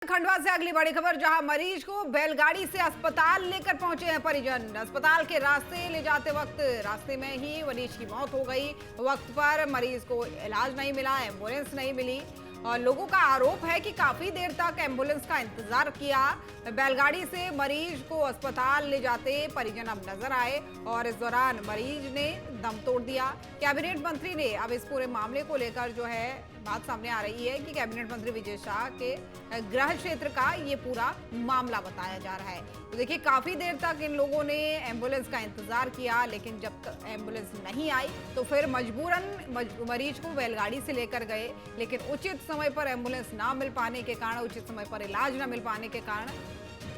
खंडवा से अगली बड़ी खबर, जहां मरीज को बैलगाड़ी से अस्पताल लेकर पहुंचे हैं परिजन। अस्पताल के रास्ते ले जाते वक्त रास्ते में ही मरीज की मौत हो गई। वक्त पर मरीज को इलाज नहीं मिला, एम्बुलेंस नहीं मिली और लोगों का आरोप है कि काफी देर तक एम्बुलेंस का इंतजार किया। बैलगाड़ी से मरीज को अस्पताल ले जाते परिजन अब नजर आए और इस दौरान मरीज ने दम तोड़ दिया। कैबिनेट मंत्री ने अब इस पूरे मामले को लेकर जो है बात सामने आ रही है कि कैबिनेट मंत्री विजय शाह के गृह क्षेत्र का ये पूरा मामला बताया जा रहा है। तो देखिए, काफी देर तक इन लोगों ने एम्बुलेंस का इंतजार किया, लेकिन जब तक एम्बुलेंस नहीं आई तो फिर मजबूरन मरीज को बैलगाड़ी से लेकर गए, लेकिन उचित समय पर एम्बुलेंस ना मिल पाने के कारण, उचित समय पर इलाज ना मिल पाने के कारण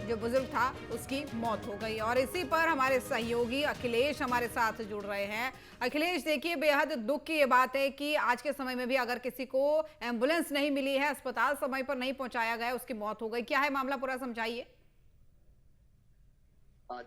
जो बुजुर्ग था उसकी मौत हो गई। और इसी पर हमारे सहयोगी अखिलेश हमारे साथ जुड़ रहे हैं। अखिलेश, देखिए, बेहद दुख की ये बात है कि आज के समय में भी अगर किसी को एम्बुलेंस नहीं मिली है, अस्पताल समय पर नहीं पहुंचाया गया, उसकी मौत हो गई। क्या है मामला, पूरा समझाइए।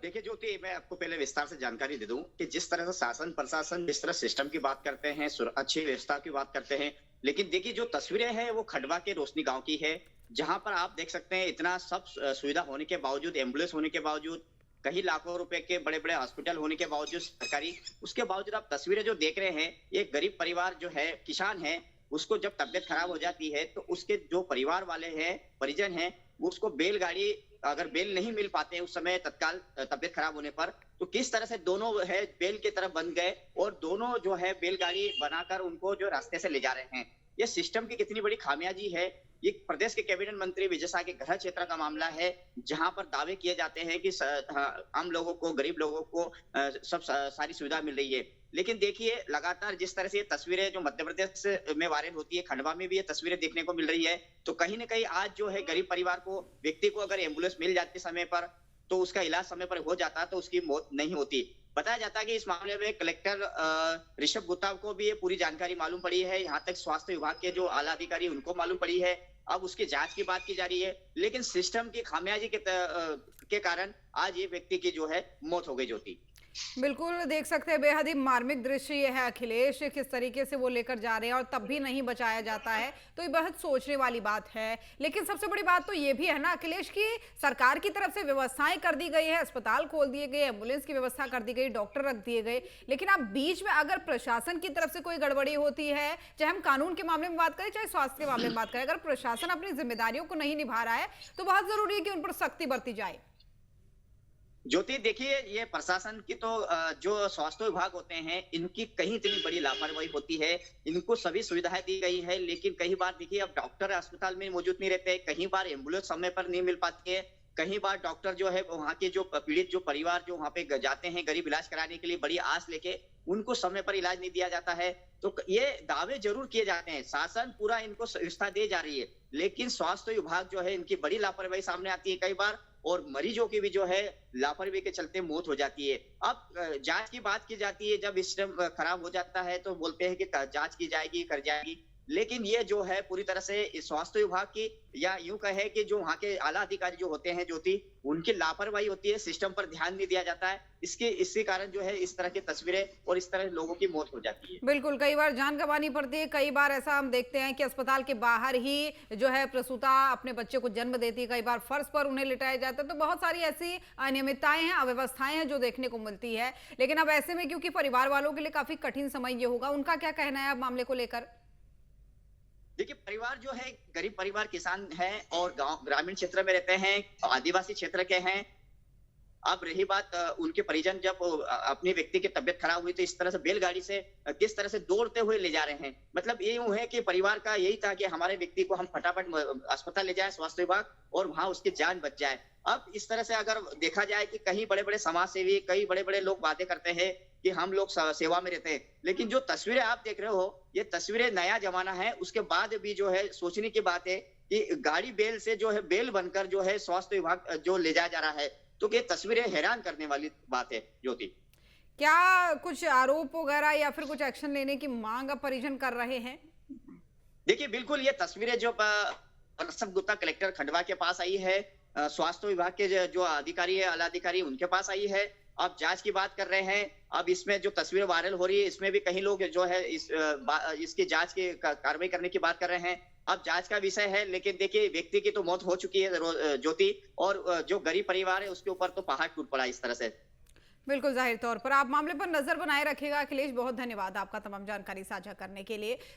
देखिए ज्योति, मैं आपको पहले विस्तार से जानकारी दे दूं कि जिस तरह से शासन प्रशासन जिस तरह सिस्टम की बात करते हैं, अच्छी व्यवस्था की बात करते हैं, लेकिन देखिए जो तस्वीरें हैं वो खंडवा के रोशनी गांव की है, जहां पर आप देख सकते हैं इतना सब सुविधा होने के बावजूद, एम्बुलेंस होने के बावजूद, कई लाखों रुपए के बड़े बड़े हॉस्पिटल होने के बावजूद सरकारी, उसके बावजूद आप तस्वीरें जो देख रहे हैं, एक गरीब परिवार जो है, किसान है, उसको जब तबियत खराब हो जाती है तो उसके जो परिवार वाले हैं, परिजन हैं, उसको बैलगाड़ी, अगर बेल नहीं मिल पाते उस समय तत्काल तबियत खराब होने पर, तो किस तरह से दोनों है बेल की तरफ बन गए और दोनों जो है बैलगाड़ी बनाकर उनको जो रास्ते से ले जा रहे हैं। ये सिस्टम की कितनी बड़ी खामियाजी है। ये प्रदेश के कैबिनेट मंत्री विजय शाह के गृह क्षेत्र का मामला है, जहां पर दावे किए जाते हैं कि आम लोगों को, गरीब लोगों को सारी सुविधा मिल रही है। लेकिन देखिए लगातार जिस तरह से ये तस्वीरें जो मध्य प्रदेश में वायरल होती है, खंडवा में भी ये तस्वीरें देखने को मिल रही है, तो कहीं ना कहीं आज जो है गरीब परिवार को, व्यक्ति को अगर एम्बुलेंस मिल जाती समय पर तो उसका इलाज समय पर हो जाता तो उसकी मौत नहीं होती। बताया जाता है कि इस मामले में कलेक्टर ऋषभ गुप्ता को भी ये पूरी जानकारी मालूम पड़ी है, यहाँ तक स्वास्थ्य विभाग के जो आला अधिकारी उनको मालूम पड़ी है। अब उसकी जांच की बात की जा रही है, लेकिन सिस्टम की खामियाजी के कारण आज ये व्यक्ति की जो है मौत हो गई। ज्योति, बिल्कुल देख सकते हैं, बेहद ही मार्मिक दृश्य ये है अखिलेश, किस तरीके से वो लेकर जा रहे हैं और तब भी नहीं बचाया जाता है, तो ये बहुत सोचने वाली बात है। लेकिन सबसे बड़ी बात तो ये भी है ना अखिलेश की सरकार की तरफ से व्यवस्थाएं कर दी गई है, अस्पताल खोल दिए गए, एम्बुलेंस की व्यवस्था कर दी गई, डॉक्टर रख दिए गए, लेकिन अब बीच में अगर प्रशासन की तरफ से कोई गड़बड़ी होती है, चाहे हम कानून के मामले में बात करें, चाहे स्वास्थ्य के मामले में बात करें, अगर प्रशासन अपनी जिम्मेदारियों को नहीं निभा रहा है तो बहुत जरूरी है कि उन पर सख्ती बरती जाए। ज्योति, देखिए ये प्रशासन की तो जो स्वास्थ्य विभाग होते हैं, इनकी कहीं इतनी बड़ी लापरवाही होती है। इनको सभी सुविधाएं दी गई है, लेकिन कई बार देखिए अब डॉक्टर अस्पताल में मौजूद नहीं रहते, कई बार एम्बुलेंस समय पर नहीं मिल पाती है, कई बार डॉक्टर जो है वहाँ के जो पीड़ित जो परिवार जो वहाँ पे जाते हैं गरीब इलाज कराने के लिए बड़ी आस लेके, उनको समय पर इलाज नहीं दिया जाता है। तो ये दावे जरूर किए जाते हैं, शासन पूरा इनको व्यवस्था दे जा रही है, लेकिन स्वास्थ्य विभाग जो है इनकी बड़ी लापरवाही सामने आती है कई बार, और मरीजों की भी जो है लापरवाही के चलते मौत हो जाती है। अब जांच की बात की जाती है, जब सिस्टम खराब हो जाता है तो बोलते हैं कि जांच की जाएगी, कर जाएगी, लेकिन ये जो है पूरी तरह से स्वास्थ्य विभाग की, या यूं कहे कि जो वहाँ के आला अधिकारी जो होते हैं ज्योति, उनकी लापरवाही होती है, सिस्टम पर ध्यान नहीं दिया जाता है। इसी कारण जो है इस तरह की तस्वीरें और इस तरह लोगों की मौत हो जाती है। बिल्कुल, कई बार जान गंवानी पड़ती है, कई बार ऐसा हम देखते हैं कि अस्पताल के बाहर ही जो है प्रसूता अपने बच्चे को जन्म देती है, कई बार फर्श पर उन्हें लिटाया जाता है, तो बहुत सारी ऐसी अनियमितताएं हैं, अव्यवस्थाएं हैं जो देखने को मिलती है। लेकिन अब ऐसे में क्योंकि परिवार वालों के लिए काफी कठिन समय ये होगा, उनका क्या कहना है अब मामले को लेकर? देखिए परिवार जो है गरीब परिवार, किसान है और गांव ग्रामीण क्षेत्र में रहते हैं, आदिवासी क्षेत्र के हैं। अब रही बात उनके परिजन, जब अपने व्यक्ति की तबियत खराब हुई तो इस तरह से बैलगाड़ी से किस तरह से दौड़ते हुए ले जा रहे हैं। मतलब ये यूं है कि परिवार का यही था कि हमारे व्यक्ति को हम फटाफट अस्पताल ले जाए, स्वास्थ्य विभाग, और वहां उसकी जान बच जाए। अब इस तरह से अगर देखा जाए कि कहीं बड़े बड़े समाज सेवी, कई बड़े बड़े लोग बातें करते हैं कि हम लोग सेवा में रहते हैं, लेकिन जो तस्वीरें आप देख रहे हो, ये तस्वीरें नया जमाना है, उसके बाद भी जो है सोचने की बात है कि गाड़ी बेल से जो है बेल बनकर जो है स्वास्थ्य विभाग जो ले जाया जा रहा है, तो ये तस्वीरें हैरान करने वाली बात है। ज्योति, क्या कुछ आरोप वगैरह या फिर कुछ एक्शन लेने की मांग अब परिजन कर रहे हैं? देखिए बिल्कुल, ये तस्वीरें जो ऋषभ गुप्ता कलेक्टर खंडवा के पास आई है, स्वास्थ्य विभाग के जो अधिकारी है, आला अधिकारी, उनके पास आई है। अब जांच की बात कर रहे हैं। अब इसमें जो तस्वीर वायरल हो रही है, इसमें भी कहीं लोग जो है इसकी जांच की कार्रवाई करने की बात कर रहे हैं। अब जांच का विषय है, लेकिन देखिए व्यक्ति की तो मौत हो चुकी है ज्योति, और जो गरीब परिवार है उसके ऊपर तो पहाड़ टूट पड़ा इस तरह से। बिल्कुल, जाहिर तौर पर आप मामले पर नजर बनाए रखिएगा। अखिलेश, बहुत धन्यवाद आपका तमाम जानकारी साझा करने के लिए।